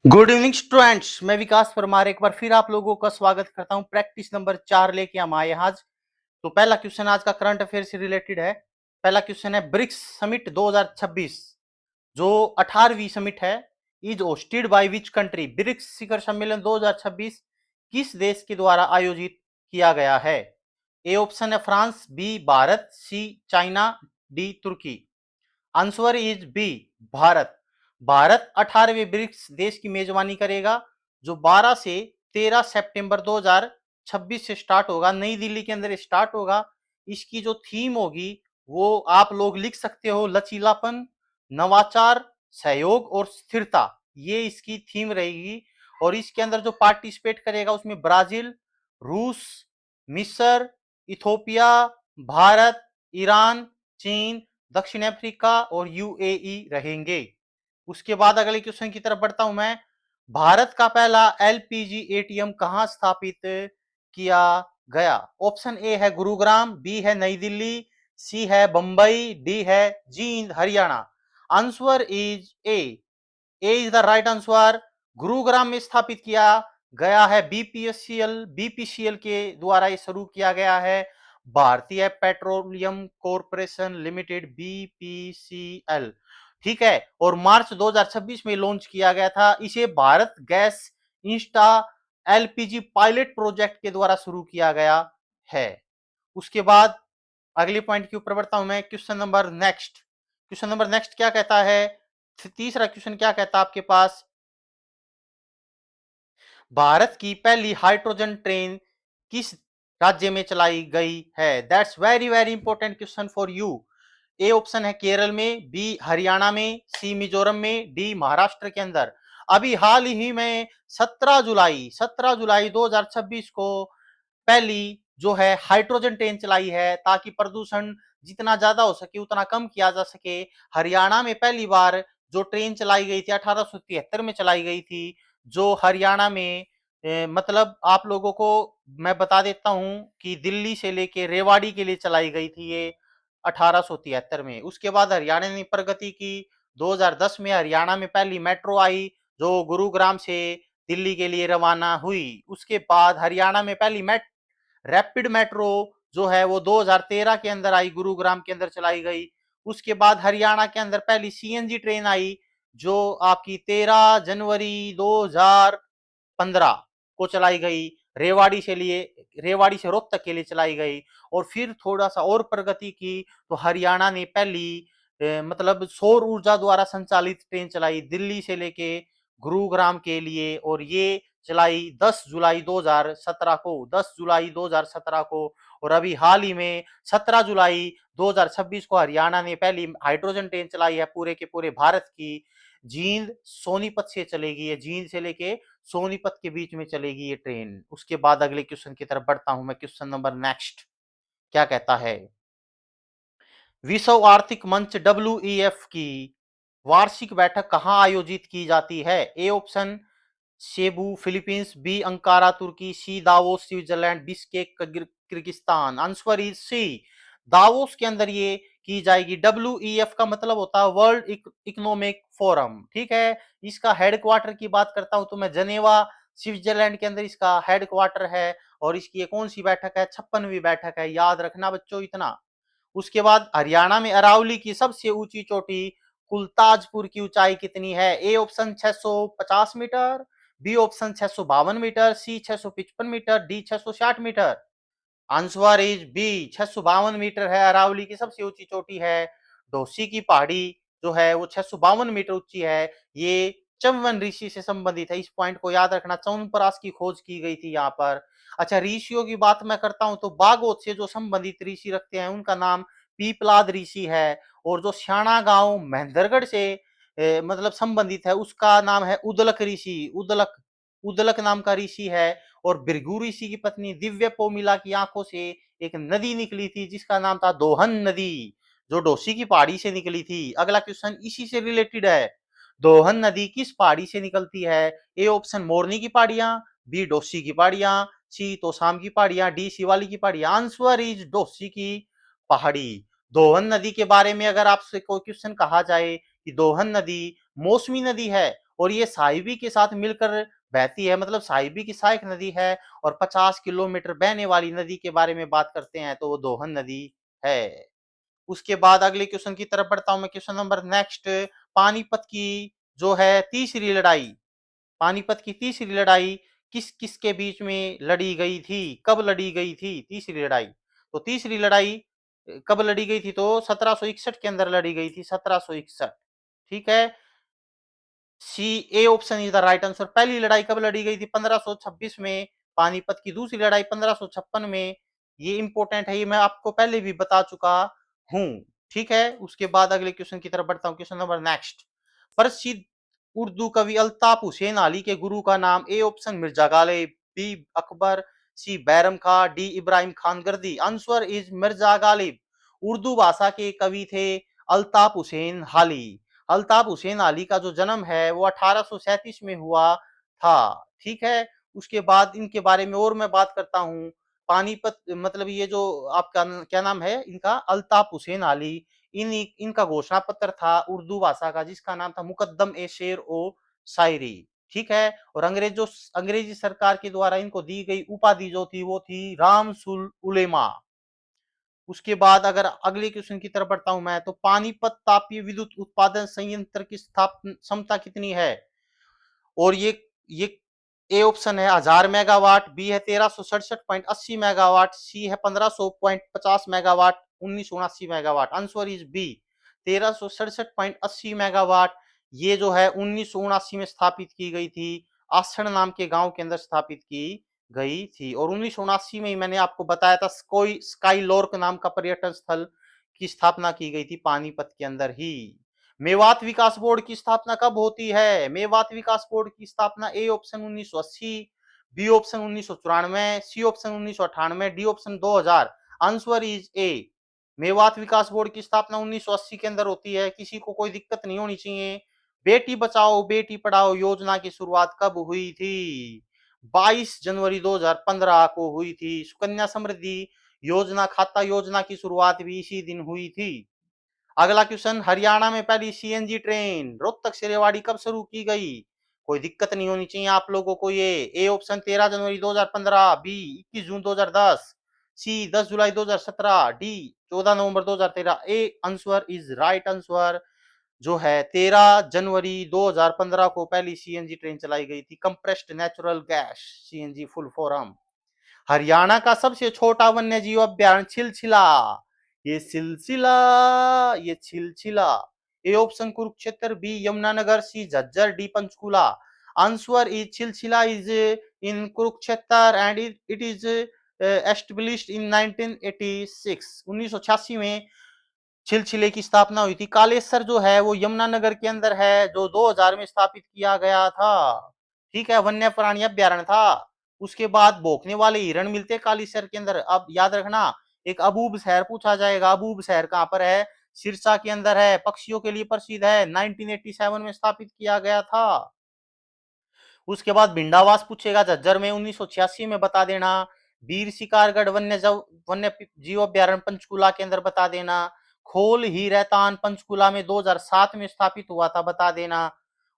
Good evening students. मैं विकास परमार एक बार फिर आप लोगों का स्वागत करता हूं। प्रैक्टिस नंबर 4 लेके हम आए आज। तो पहला क्वेश्चन आज का करंट अफेयर से रिलेटेड है। पहला क्वेश्चन है, ब्रिक्स समिट 2026 जो 18वीं समिट है, is hosted by which country. BRICS शिखर सम्मेलन 2026 किस देश के द्वारा आयोजित किया गया है। ए ऑप्शन है France, B Bharat, C China, D तुर्की। Answer is B Bharat. Bharat 18वें ब्रिक्स देश की मेजबानी करेगा जो 12 से 13 सितंबर 2026 से स्टार्ट होगा, नई दिल्ली के अंदर स्टार्ट होगा। इसकी जो थीम होगी वो आप लोग लिख सकते हो, लचीलापन, नवाचार, सहयोग और स्थिरता, ये इसकी थीम रहेगी। और इसके अंदर जो पार्टिसिपेट करेगा उसमें ब्राजील, रूस, मिस्र, इथोपिया, भारत, ईरान, चीन, दक्षिण अफ्रीका और यूएई रहेंगे। उसके बाद अगले क्वेश्चन की तरफ बढ़ता हूं मैं। भारत का पहला एलपीजी एटीएम कहां स्थापित किया गया। ऑप्शन ए है गुरुग्राम, बी है नई दिल्ली, सी है बंबई, डी है Jind Haryana. Answer is A is the right answer. Gurugram में स्थापित किया गया है। बीपीसीएल के द्वारा ये शुरू किया गया है। भारतीय पेट्रोलियम कॉर्पोरेशन लिमिटेड, बीपीसीएल, ठीक है। और मार्च 2026 में लॉन्च किया गया था। इसे Bharat gas Insta LPG pilot project के द्वारा शुरू किया गया है। उसके बाद अगले पॉइंट के ऊपर बढ़ता हूं मैं। क्वेश्चन नंबर नेक्स्ट क्या कहता है। तीसरा क्वेश्चन क्या कहता है आपके पास। भारत की पहली हाइड्रोजन ट्रेन किस राज्य में चलाई गई है। That's very very important question for you. A option है केरल में, बी हरियाणा में, सी मिजोरम में, डी महाराष्ट्र के अंदर। अभी हाल ही में 17 जुलाई 2026 को पहली जो है हाइड्रोजन ट्रेन चलाई है, ताकि प्रदूषण जितना ज्यादा हो सके उतना कम किया जा सके। हरियाणा में पहली बार जो ट्रेन चलाई गई थी 1873 में चलाई गई थी, जो हरियाणा में मतलब आप लोगों को मैं बता देता हूं कि दिल्ली से लेके रेवाड़ी के लिए चलाई गई थी ये 1873 में। उसके बाद हरियाणा ने प्रगति की। 2010 में हरियाणा में पहली मेट्रो आई जो गुरुग्राम से दिल्ली के लिए रवाना हुई। उसके बाद हरियाणा में पहली रैपिड मेट्रो जो है वो 2013 के अंदर आई, गुरुग्राम के अंदर चलाई गई। उसके बाद हरियाणा के अंदर पहली सीएनजी ट्रेन आई जो आपकी 13 जनवरी 2015 को चलाई गई। रेवाड़ी से रोहतक के लिए चलाई गई। और फिर थोड़ा सा और प्रगति की तो हरियाणा ने पहली मतलब सौर ऊर्जा द्वारा संचालित ट्रेन चलाई दिल्ली से लेके गुरुग्राम के लिए, और ये चलाई 10 जुलाई 2017 को, 10 जुलाई 2017 को। और अभी हाल ही में 17 जुलाई 2026 को हरियाणा ने पहली हाइड्रोजन ट्रेन चलाई है पूरे के पूरे भारत की। जींद सोनीपत से चलेगी ये, जींद से लेके सोनीपत के बीच में चलेगी ये ट्रेन। उसके बाद अगले क्वेश्चन की तरफ बढ़ता हूं मैं। क्वेश्चन नंबर नेक्स्ट क्या कहता है। विश्व आर्थिक मंच डब्ल्यूईएफ की वार्षिक बैठक कहां आयोजित की जाती है। A option Cebu Philippines, B Ankara Turkey, C Davos Switzerland, Bishkek Kyrgyzstan. Answer is C Davos के अंदर ये की जाएगी। डब्ल्यूईएफ का मतलब होता है वर्ल्ड इकोनॉमिक फोरम, ठीक है। इसका हेडक्वार्टर की बात करता हूं तो मैं जनेवा स्विट्जरलैंड के अंदर इसका हेडक्वार्टर है। और इसकी कौन सी बैठक है, 56वीं बैठक है, याद रखना बच्चों इतना। उसके बाद हरियाणा में अरावली की सबसे ऊंची चोटी कुलताजपुर की ऊंचाई कितनी है। A option 650 metre, B option 652 metre, C 655 metre, D 660 metre. Answer is B 652 metre है अरावली की सबसे ऊंची चोटी है। डोसी की पहाड़ी जो है वो 652 मीटर ऊंची है। ये चौवन ऋषि से संबंधित है, इस पॉइंट को याद रखना। च्यवनप्राश की खोज की गई थी यहाँ पर। अच्छा, ऋषियों की बात मैं करता हूं तो बागोत से जो संबंधित ऋषि रखते हैं उनका नाम पीपलाद ऋषि है। और जो श्याणा गांव महेंद्रगढ़ से मतलब संबंधित है उसका नाम है उदलक ऋषि। उदलक उदलक नाम का ऋषि है। और भृगु ऋषि की पत्नी दिव्य पोमिला की आंखों से एक नदी निकली थी जिसका नाम था दोहन नदी, जो डोसी की पहाड़ी से निकली थी। अगला क्वेश्चन इसी से रिलेटेड है। दोहन नदी किस पहाड़ी से निकलती है। ए ऑप्शन मोरनी की पहाड़ियां, बी डोसी की पहाड़ियां, सी तोशाम की पहाड़ियां, डी शिवाली की पहाड़ियां। आंसर इज डोसी की पहाड़ी। दोहन नदी के बारे में अगर आपसे कोई क्वेश्चन कहा जाए कि दोहन नदी मौसमी नदी है और ये साहिबी के साथ मिलकर बहती है, मतलब साहिबी की सहायक नदी है। और 50 किलोमीटर बहने वाली नदी के बारे में बात करते हैं तो वो दोहन नदी है। उसके बाद अगले क्वेश्चन की तरफ बढ़ता हूं मैं। क्वेश्चन नंबर नेक्स्ट, पानीपत की जो है तीसरी लड़ाई, पानीपत की तीसरी लड़ाई किस किस के बीच में लड़ी गई थी, कब लड़ी गई थी तीसरी लड़ाई? तो तीसरी लड़ाई कब लड़ी गई थी? तो 1761 के अंदर लड़ी गई थी, 1761। ठीक है, see A option is the right answer. पहली लड़ाई कब लड़ी गई थी? 1526 में। पानीपत की दूसरी लड़ाई 1556 में। ये इंपॉर्टेंट है, ये मैं आपको पहले भी बता चुका हूं। ठीक है, उसके बाद अगले क्वेश्चन की तरफ बढ़ता हूं। क्वेश्चन नंबर नेक्स्ट, प्रसिद्ध उर्दू कवि अल्ताफ हुसैन अली के गुरु का नाम? A option Mirza Ghalib, B Akbar, C Bairam Khan, D Ibrahim Khan Gardi. Answer is Mirza Ghalib. Urdu भाषा के कवि थे अल्ताफ हुसैन अली। अल्ताफ हुसैन अली का जो जन्म है वो 1837 में हुआ था। ठीक है, उसके बाद इनके बारे में और मैं बात करता हूं। पानीपत, मतलब ये जो आपका क्या नाम है इनका, अल्ताफ हुसैन अली, इनका घोषणा पत्र था उर्दू भाषा का जिसका नाम था मुकद्दम ए शेर ओ शायरी। ठीक है, और अंग्रेजी सरकार के द्वारा इनको दी गई उपाधि जो थी वो थी रामसुल उलेमा। उसके बाद अगर अगले क्वेश्चन की तरफ बढ़ता हूं मैं, तो पानीपत तापीय विद्युत उत्पादन संयंत्र की स्थापना क्षमता कितनी है? और ये ए ऑप्शन है 1000 मेगावाट, बी है 1367.80 मेगावाट, सी है 1500.50 megawatt, 1979 megawatt. Answer is B, 1367.80 megawatt. ये जो है 1979 में स्थापित की गई थी, आसण नाम के गांव के अंदर स्थापित की गई थी। और 1979 में ही मैंने आपको बताया था कोई स्काई लॉर्क नाम का पर्यटन स्थल की स्थापना की गई थी पानीपत के अंदर ही। मेवात विकास बोर्ड की स्थापना कब होती है? मेवात विकास बोर्ड की स्थापना A option 1980, B option 1994, C option 1998, D option 2000। Answer is A, Mewat Vikas board की स्थापना 1980 के अंदर होती है। किसी को कोई दिक्कत नहीं होनी चाहिए। बेटी बचाओ बेटी पढ़ाओ योजना की शुरुआत कब हुई थी? 22 जनवरी 2015 को हुई थी। सुकन्या समृद्धि योजना, खाता योजना की शुरुआत भी इसी दिन हुई थी। अगला क्वेश्चन, हरियाणा में पहली सीएनजी ट्रेन रोहतक से रेवाड़ी कब शुरू की गई? कोई दिक्कत नहीं होनी चाहिए आप लोगों को ये। ए ऑप्शन 13 जनवरी 2015, बी 21 जून 2010, सी 10 जुलाई 2017, डी 14 नवंबर 2013। A answer is right answer, जो है 13 जनवरी 2015 को पहली सीएनजी ट्रेन चलाई गई थी, compressed natural gas, CNG full form. Haryana का सबसे छोटा वन्य जीव अभ्यारण्य छिलछिला, ये Chhilchhila. A option Kurukshetra, B Yamunanagar, C Jhajjar, D Panchkula. Answer is Chhilchhila is in Kurukshetra and it is established in 1986। 1986 में छिलछिले की स्थापना हुई थी। कालेसर जो है वो यमुनानगर के अंदर है, जो 2000 में स्थापित किया गया था। ठीक है, वन्य प्राणी अभ्यारण्य था। उसके बाद भौंकने वाले हिरण मिलते हैं कालीसर के अंदर। अब याद रखना, एक अबूब शहर पूछा जाएगा। अबूब शहर कहां पर है? सिरसा के अंदर है, पक्षियों के लिए प्रसिद्ध है, 1987 में स्थापित किया गया था। उसके बाद भिंडावास पूछेगा झज्जर में, 1986 में बता देना। वीर शिकारगढ़ वन्य जीव अभ्यारण्य पंचकुला के अंदर बता देना। खोल ही रहतान पंचकुला में 2007 में स्थापित हुआ था, बता देना।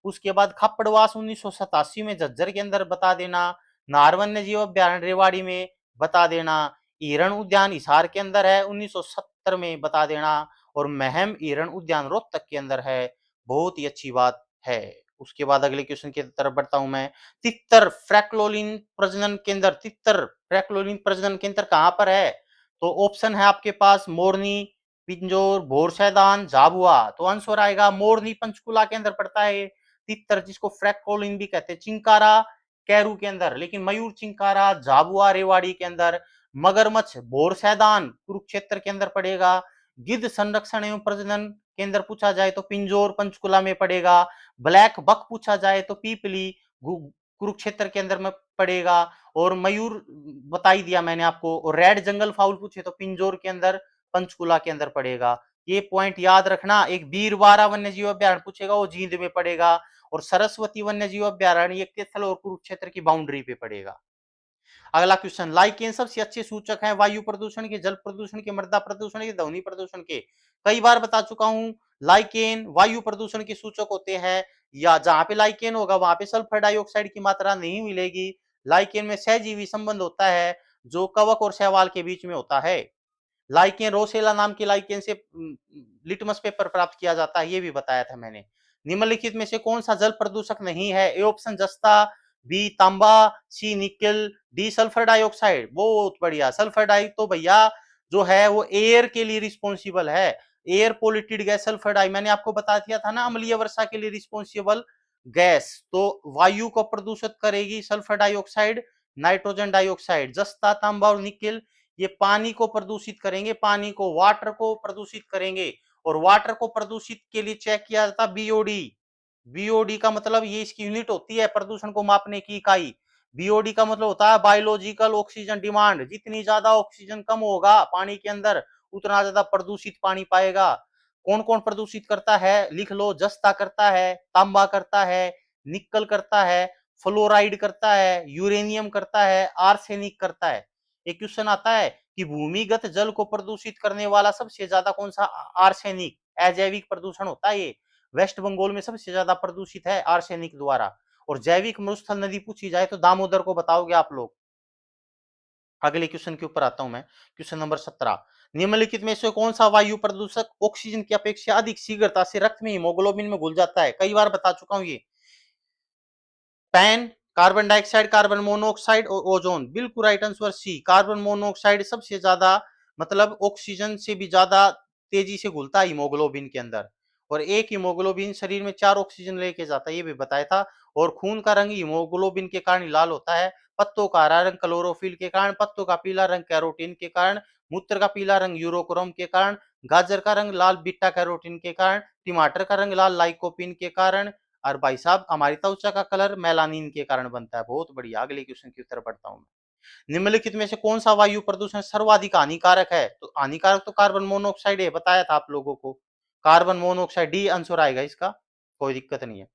उसके बाद खप्पड़वास 1987 में झज्जर के अंदर बता देना। नार वन्य जीव अभ्यारण्य रेवाड़ी में बता देना। हिरण उद्यान हिसार के अंदर है, 1970 में बता देना। और महम हिरण उद्यान रोहतक के अंदर है। बहुत ही अच्छी बात है। उसके बाद अगले क्वेश्चन की तरफ बढ़ता हूं मैं। तितर फ्रैक्लोलिन प्रजनन केंद्र, तितर फ्रैक्लोलिन प्रजनन केंद्र कहां पर है? तो ऑप्शन है आपके पास मोरनी, पिंजौर, भोरसैदान, झाबुआ। तो आंसर आएगा मोरनी, पंचकुला के अंदर पड़ता है तितर, जिसको फ्रैक्लोलिन भी कहते हैं। चिंकारा कैरू के अंदर, लेकिन मयूर चिंकारा झाबुआ रेवाड़ी के अंदर। मगरमच्छ भोरसैदान कुरुक्षेत्र के अंदर पड़ेगा। गिद्ध संरक्षण एवं प्रजनन केंद्र पूछा जाए तो पिंजौर पंचकुला में पड़ेगा। ब्लैक बक पूछा जाए तो पीपली कुरुक्षेत्र के अंदर में पड़ेगा। और मयूर बता ही दिया मैंने आपको। और रेड जंगल फाउल पूछे तो पिंजौर के अंदर पंचकुला के अंदर पड़ेगा। ये पॉइंट याद रखना। एक बीरवारा वन्य जीव अभ्यारण्य पूछेगा, वो जींद में पड़ेगा। और सरस्वती वन्य जीव अभ्यारण्य ये तिथल और कुरुक्षेत्र की बाउंड्री पे पड़ेगा। अगला क्वेश्चन, लाइकेन सबसे अच्छे सूचक हैं वायु प्रदूषण के, जल प्रदूषण के, मृदा प्रदूषण के, ध्वनि प्रदूषण के? कई बार बता चुका हूं, लाइकेन वायु प्रदूषण के सूचक होते हैं। या जहां पे लाइकेन होगा वहां पे सल्फर डाइऑक्साइड की मात्रा नहीं मिलेगी। लाइकेन में सहजीवी संबंध होता है जो कवक और शैवाल के बीच में होता है। लाइकेन रोसेला नाम की लाइकेन से लिटमस पेपर प्राप्त किया जाता है, ये भी बताया था मैंने। निम्नलिखित में से कौन सा जल प्रदूषक नहीं है? ए ऑप्शन जस्ता, बी तांबा, सी निकल, डी सल्फर डाइऑक्साइड। बहुत बढ़िया, सल्फर डाई तो भैया जो है वो एयर के लिए रिस्पॉन्सिबल है। एयर पोल्यूटेड गैस सल्फर डाई, मैंने आपको बता दिया था ना, अम्लीय वर्षा के लिए रिस्पॉन्सिबल गैस। तो वायु को प्रदूषित करेगी सल्फर डाइऑक्साइड, नाइट्रोजन डाइऑक्साइड। जस्ता, तांबा और निकल ये पानी को प्रदूषित करेंगे, पानी को, वाटर को प्रदूषित करेंगे। और वाटर को प्रदूषित के लिए चेक किया जाता है बीओडी। बीओडी का मतलब ये इसकी यूनिट होती है प्रदूषण को मापने की इकाई। बीओडी का मतलब होता है बायोलॉजिकल ऑक्सीजन डिमांड। जितनी ज्यादा ऑक्सीजन कम होगा पानी के अंदर उतना ज्यादा प्रदूषित पानी पाएगा। कौन कौन प्रदूषित करता है लिख लो। जस्ता करता है, तांबा करता है, निकल करता है, फ्लोराइड करता है, यूरेनियम करता है, आर्सेनिक करता है। एक क्वेश्चन आता है कि भूमिगत जल को प्रदूषित करने वाला सबसे ज्यादा कौन सा? आर्सेनिक। अजैविक प्रदूषण होता है ये। वेस्ट बंगाल में सबसे ज्यादा प्रदूषित है आर्सेनिक द्वारा। और जैविक मरुस्थल नदी पूछी जाए तो दामोदर को बताओगे आप लोग। अगले क्वेश्चन के ऊपर आता हूं मैं, क्वेश्चन नंबर 17। निम्नलिखित में से कौन सा वायु प्रदूषक ऑक्सीजन की अपेक्षा अधिक शीघ्रता से रक्त में हीमोग्लोबिन में घुल जाता है? कई बार बता चुका हूं ये। पैन, कार्बन डाइऑक्साइड, कार्बन मोनोऑक्साइड और ओजोन। बिल्कुल right answer C, carbon monoxide सबसे ज्यादा मतलब ऑक्सीजन से भी ज्यादा तेजी से घुलता है हीमोग्लोबिन के अंदर। और एक हीमोग्लोबिन शरीर में 4 ऑक्सीजन लेके जाता है, ये भी बताया था। और खून का रंग हीमोग्लोबिन के कारण लाल होता है। पत्तों का हरा रंग क्लोरोफिल के कारण, पत्तों का पीला रंग कैरोटीन के कारण, मूत्र का पीला रंग यूरोक्रोम के कारण, गाजर का रंग लाल बीटा कैरोटीन के कारण, टमाटर का रंग लाल लाइकोपिन के कारण, और भाई साहब हमारी त्वचा का कलर मेलानिन के कारण बनता है। बहुत बढ़िया, अगले क्वेश्चन की उत्तर पढ़ता हूं मैं। निम्नलिखित में से कौन सा वायु प्रदूषण सर्वाधिक हानिकारक है? तो हानिकारक तो कार्बन मोनोऑक्साइड है, बताया था आप लोगों को। कार्बन मोनोऑक्साइड, डी आंसर आएगा इसका, कोई दिक्कत नहीं है।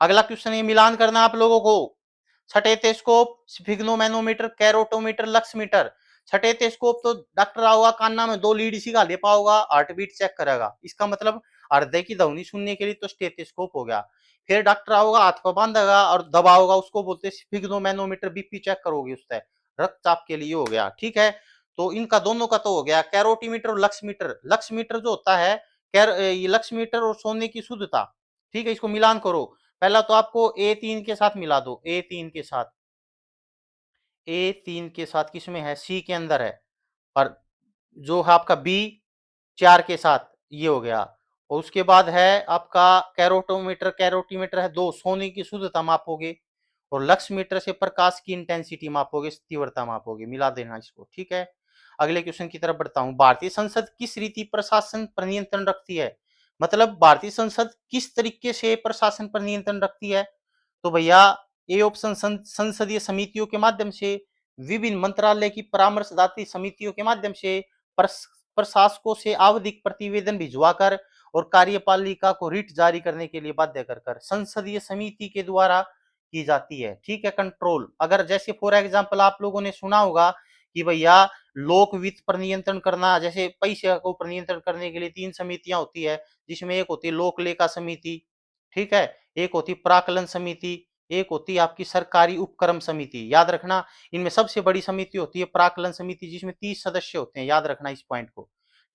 अगला क्वेश्चन ये मिलान करना आप लोगों को। छठेतेस्कोप, स्फिग्नोमेनोमीटर, कैरोटोमीटर, लक्समीटर। छठेतेस्कोप तो डॉक्टर आओगा कान्ना में 2 लीड इसी का ले पाओगा, हार्ट बीट चेक करेगा। इसका मतलब हृदय की ध्वनि सुनने के लिए तो स्टेथोस्कोप हो गया। फिर डॉक्टर आओगा हाथ को बांधेगा और दबाओगा, उसको बोलते हैं स्फिग्नोमेनोमीटर, बीपी चेक करोगे उससे। रक्तचाप के लिए हो गया, ठीक है। तो इनका दोनों का तो हो गया, कैरोटीमीटर और लक्समीटर। लक्समीटर जो होता है, ये लक्समीटर और सोने की शुद्धता, ठीक है, इसको मिलान करो। पहला तो आपको A3 के साथ मिला दो, A3 के साथ, A3 के साथ किसमें है? सी के अंदर है। और जो है आपका B4 के साथ, ये हो गया। और उसके बाद है आपका कैरोटोमीटर, कैरोटीमीटर है 2, सोने की शुद्धता मापोगे। और लक्समीटर से प्रकाश की इंटेंसिटी मापोगे, तीव्रता मापोगे। मिला देना इसको, ठीक है। अगले क्वेश्चन की तरफ बढ़ता हूं। भारतीय संसद किस रीति प्रशासन पर नियंत्रण रखती है? मतलब भारतीय संसद किस तरीके से प्रशासन पर नियंत्रण रखती है? तो भैया ए ऑप्शन, संसदीय समितियों के माध्यम से, विभिन्न मंत्रालय की परामर्शदात्री समितियों के माध्यम से, प्रशासकों से आवधिक प्रतिवेदन भिजवाकर, और कार्यपालिका को रिट जारी करने के लिए बाध्य कर संसदीय समिति के द्वारा की जाती है, ठीक है। कंट्रोल, अगर जैसे फॉर एग्जांपल आप लोगों ने सुना होगा कि भैया लोक वित्त पर नियंत्रण करना, जैसे पैसे को पर नियंत्रण करने के लिए 3 समितियां होती है, जिसमें एक होती है लोक लेखा समिति, ठीक है, एक होती प्राकलन समिति, एक होती है आपकी सरकारी उपक्रम समिति। याद रखना, इनमें सबसे बड़ी समिति होती है प्राकलन समिति, जिसमें 30 सदस्य होते हैं। याद रखना इस पॉइंट को,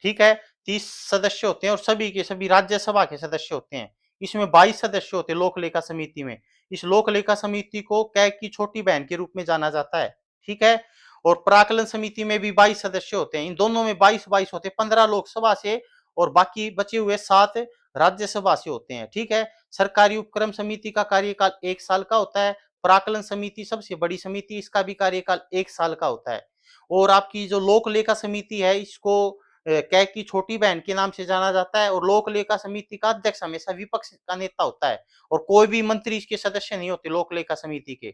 ठीक है। 30 सदस्य होते हैं और सभी के सभी राज्यसभा के सदस्य होते हैं। इसमें 22 सदस्य होते हैं लोक लेखा समिति में। इस लोक लेखा समिति को कैग की छोटी बहन के रूप में जाना जाता है, ठीक है। और प्राकलन समिति में भी 22 सदस्य होते हैं। इन दोनों में 22-22 होते हैं, 15 लोकसभा से और बाकी बचे हुए 7 राज्यसभा से होते हैं, ठीक है। सरकारी उपक्रम समिति का कार्यकाल 1 साल का होता है। प्राकलन समिति सबसे बड़ी समिति, इसका भी कार्यकाल 1 साल का होता है। और आपकी जो लोक लेखा समिति है, इसको कैग की छोटी बहन के नाम से जाना जाता है। और लोक लेखा समिति का अध्यक्ष हमेशा विपक्ष का नेता होता है, और कोई भी मंत्री इसके सदस्य नहीं होते लोक लेखा समिति के,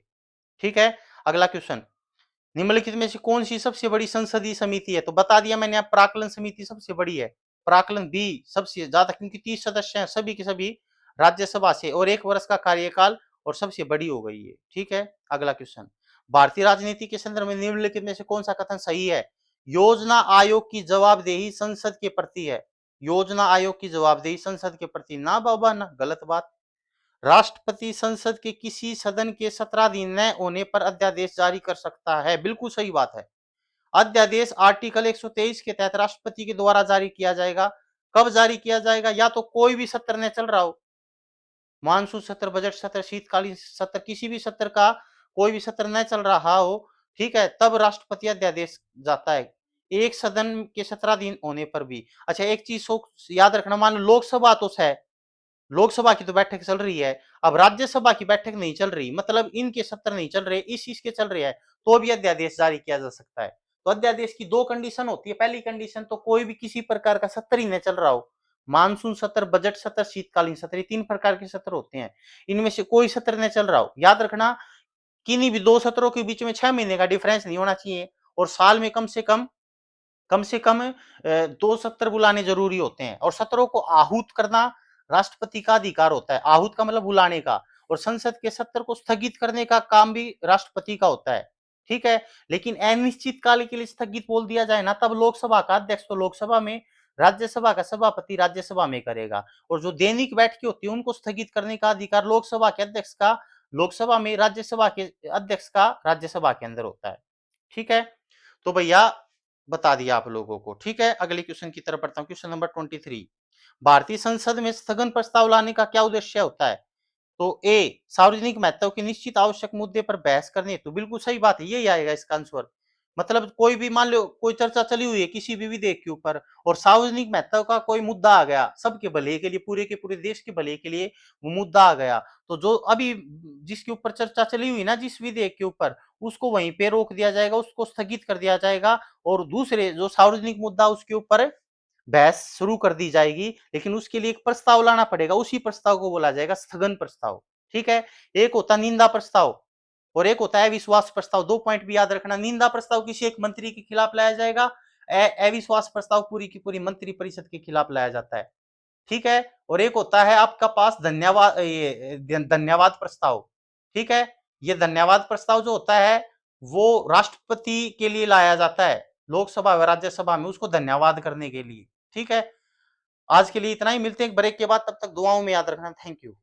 ठीक है। अगला क्वेश्चन, निम्नलिखित में से कौन सी सबसे बड़ी संसदीय समिति है? तो बता दिया मैंने, आप प्राकलन समिति सबसे बड़ी है। प्राकलन बी सबसे ज्यादा, क्योंकि 30 सदस्य हैं, सभी के सभी राज्यसभा से, और 1 वर्ष का कार्यकाल, और सबसे बड़ी हो गई है, ठीक है। अगला क्वेश्चन, भारतीय राजनीति के संदर्भ में निम्नलिखित में से कौन सा कथन सही है? योजना आयोग की जवाबदेही संसद के प्रति है। योजना आयोग की जवाबदेही संसद के प्रति ना बाबा ना, गलत बात। राष्ट्रपति संसद के किसी सदन के सत्राधीन न होने पर अध्यादेश जारी कर सकता है। बिल्कुल सही बात है। अध्यादेश आर्टिकल 123 के तहत राष्ट्रपति के द्वारा जारी किया जाएगा। कब जारी किया जाएगा? या तो कोई भी सत्र न चल रहा हो, मानसून सत्र, बजट सत्र, शीतकालीन सत्र, किसी भी सत्र का कोई भी सत्र न चल रहा हो, ठीक है, तब राष्ट्रपति अध्यादेश जाता है, एक सदन के सत्राधीन होने पर भी। अच्छा, एक चीज याद रखना, मान लो लोकसभा तो है, लोकसभा की तो बैठक चल रही है, अब राज्यसभा की बैठक नहीं चल रही, मतलब इनके सत्र नहीं चल रहे, इस चीज के चल रहे हैं, तो भी अध्यादेश जारी किया जा सकता है। तो अध्यादेश की दो कंडीशन होती है। पहली कंडीशन तो कोई भी किसी प्रकार का सत्र ही नहीं चल रहा हो, मानसून सत्र, बजट सत्र, शीतकालीन सत्र, ये तीन प्रकार के सत्र होते हैं, इनमें से कोई सत्र नहीं चल रहा हो। याद रखना, किन्हीं भी दो सत्रों के बीच में 6 महीने का डिफरेंस नहीं होना चाहिए, और साल में कम से कम 2 सत्र बुलाने जरूरी होते हैं, और सत्रों को आहूत करना राष्ट्रपति का अधिकार होता है। आहूत का मतलब बुलाने का, और संसद के सत्र को स्थगित करने का काम भी राष्ट्रपति का होता है, ठीक है। लेकिन अनिश्चित काल के लिए स्थगित बोल दिया जाए ना, तब लोकसभा का अध्यक्ष तो लोकसभा में, राज्यसभा का सभापति राज्यसभा में करेगा, और जो दैनिक बैठकें होती है उनको स्थगित करने का अधिकार लोकसभा के अध्यक्ष का लोकसभा में, राज्यसभा के अध्यक्ष का राज्यसभा के अंदर होता है, ठीक है। तो भैया बता दिया आप लोगों को, ठीक है। अगले क्वेश्चन की तरफ बढ़ता हूं। क्वेश्चन नंबर 23, भारतीय संसद में स्थगन प्रस्ताव लाने का क्या उद्देश्य होता है? तो ए, सार्वजनिक महत्व के निश्चित आवश्यक मुद्दे पर बहस करने, तो बिल्कुल सही बात है, यही आएगा इसका आंसर। मतलब कोई भी, मान लो कोई चर्चा चली हुई है किसी भी विधेयक के ऊपर, और सार्वजनिक महत्व का कोई मुद्दा आ गया, सबके भले के लिए, पूरे के पूरे देश के भले के लिए वो मुद्दा आ गया, तो जो अभी जिसके ऊपर चर्चा चली हुई ना, जिस विधेयक के ऊपर, उसको वहीं पे रोक दिया जाएगा, उसको स्थगित कर दिया जाएगा, और दूसरे जो सार्वजनिक मुद्दा उसके ऊपर बहस शुरू कर दी जाएगी। लेकिन उसके लिए एक प्रस्ताव लाना पड़ेगा, उसी प्रस्ताव को बोला जाएगा स्थगन प्रस्ताव, ठीक है। एक होता निंदा प्रस्ताव, और एक होता है अविश्वास प्रस्ताव। दो पॉइंट भी याद रखना, निंदा प्रस्ताव किसी एक मंत्री के खिलाफ लाया जाएगा, अविश्वास प्रस्ताव पूरी की पूरी मंत्री परिषद के खिलाफ लाया जाता है, ठीक है। और एक होता है आपका पास धन्यवाद, ये धन्यवाद प्रस्ताव, ठीक है। ये धन्यवाद प्रस्ताव जो होता है वो राष्ट्रपति के लिए लाया जाता है, लोकसभा व राज्यसभा में, उसको धन्यवाद करने के लिए, ठीक है। आज के लिए इतना ही, मिलते हैं एक ब्रेक के बाद, तब तक दुआओं में याद रखना। Thank you.